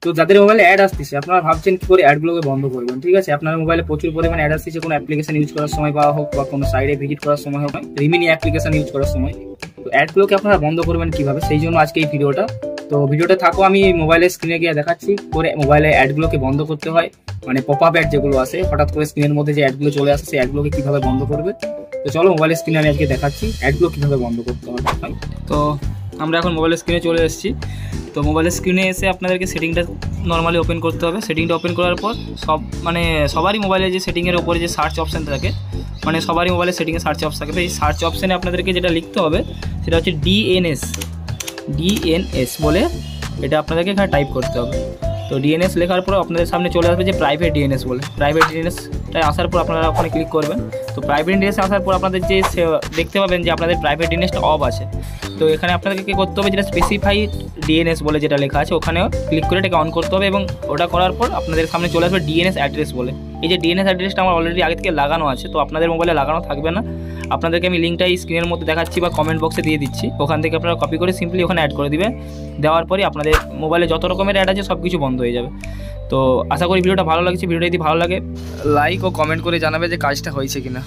তো যাদের মোবাইলে অ্যাড আসতেছে আপনারা ভাবছেন কি করে অ্যাডগুলোকে বন্ধ করবেন, ঠিক আছে। আপনার মোবাইলে প্রচুর পরিমাণে অ্যাড আসতেছে কোনো অ্যাপ্লিকেশন ইউজ করার সময় বা হোক বা কোনো সাইটে ভিজিট করার সময় হোক, রিমিনি অ্যাপ্লিকেশন ইউজ করার সময়। তো অ্যাডগুলোকে আপনারা বন্ধ করবেন কিভাবে, সেই জন্য আজকে এই ভিডিওটা। তো ভিডিওটা থাকো, আমি মোবাইলের স্ক্রিনে গিয়ে দেখাচ্ছি করে মোবাইলে অ্যাডগুলোকে বন্ধ করতে হয়, মানে পপ আপ অ্যাড যেগুলো আসে হঠাৎ করে স্ক্রিনের মধ্যে যে অ্যাডগুলো চলে আসে সেই অ্যাডগুলোকে কিভাবে বন্ধ করবে। তো চলো মোবাইলের স্ক্রিনে আমি আজকে দেখাচ্ছি অ্যাডগুলো কিভাবে বন্ধ করতে হয়। তো আমরা এখন মোবাইলের স্ক্রিনে চলে এসেছি। তো মোবাইলের স্ক্রিনে এসে আপনাদেরকে সেটিংটা নর্মালি ওপেন করতে হবে। সেটিংটা ওপেন করার পর সবারই মোবাইলে যে সেটিংয়ের ওপরে যে সার্চ অপশান থাকে, মানে সবারই মোবাইলে সেটিংয়ে সার্চ অপশন থাকে। তো এই সার্চ অপশানে আপনাদেরকে যেটা লিখতে হবে সেটা হচ্ছে ডিএনএস বলে এটা আপনাদেরকে এখানে টাইপ করতে হবে। তো ডিএনএস লেখার পর আপনাদের সামনে চলে আসবে যে প্রাইভেট ডিএনএস বলে। প্রাইভেট ডিএনএসটা আসার পর আপনারা ওখানে ক্লিক করবেন। তো প্রাইভেট ডিএনএস আসার পর আপনাদের যে দেখতে পাবেন যে আপনাদের প্রাইভেট ডিএনএসটা অফ আছে। তো এখানে আপনাদেরকে কী করতে হবে, যেটা স্পেসিফাইড ডিএনএস বলে যেটা লেখা আছে ওখানেও ক্লিক করে এটাকে অন করতে হবে, এবং ওটা করার পর আপনাদের সামনে চলে আসবে ডিএনএস অ্যাড্রেস বলে। এই যে ডিএনএস অ্যাড্রেসটা আমার অলরেডি আগে থেকে লাগানো আছে, তো আপনাদের মোবাইলে লাগানো থাকবে না। আপনাদেরকে আমি লিঙ্কটা এই স্ক্রিনের মধ্যে দেখাচ্ছি বা কমেন্ট বক্সে দিয়ে দিচ্ছি, ওখান থেকে আপনারা কপি করে সিম্পলি ওখানে অ্যাড করে দিবেন। দেওয়ার পরে আপনাদের মোবাইলে যত রকমের অ্যাড আছে সব কিছু বন্ধ হয়ে যাবে। তো আশা করি ভিডিওটা ভালো লাগছে। ভিডিওটা যদি ভালো লাগে লাইক ও কমেন্ট করে জানাবে যে কাজটা হয়েছে কিনা।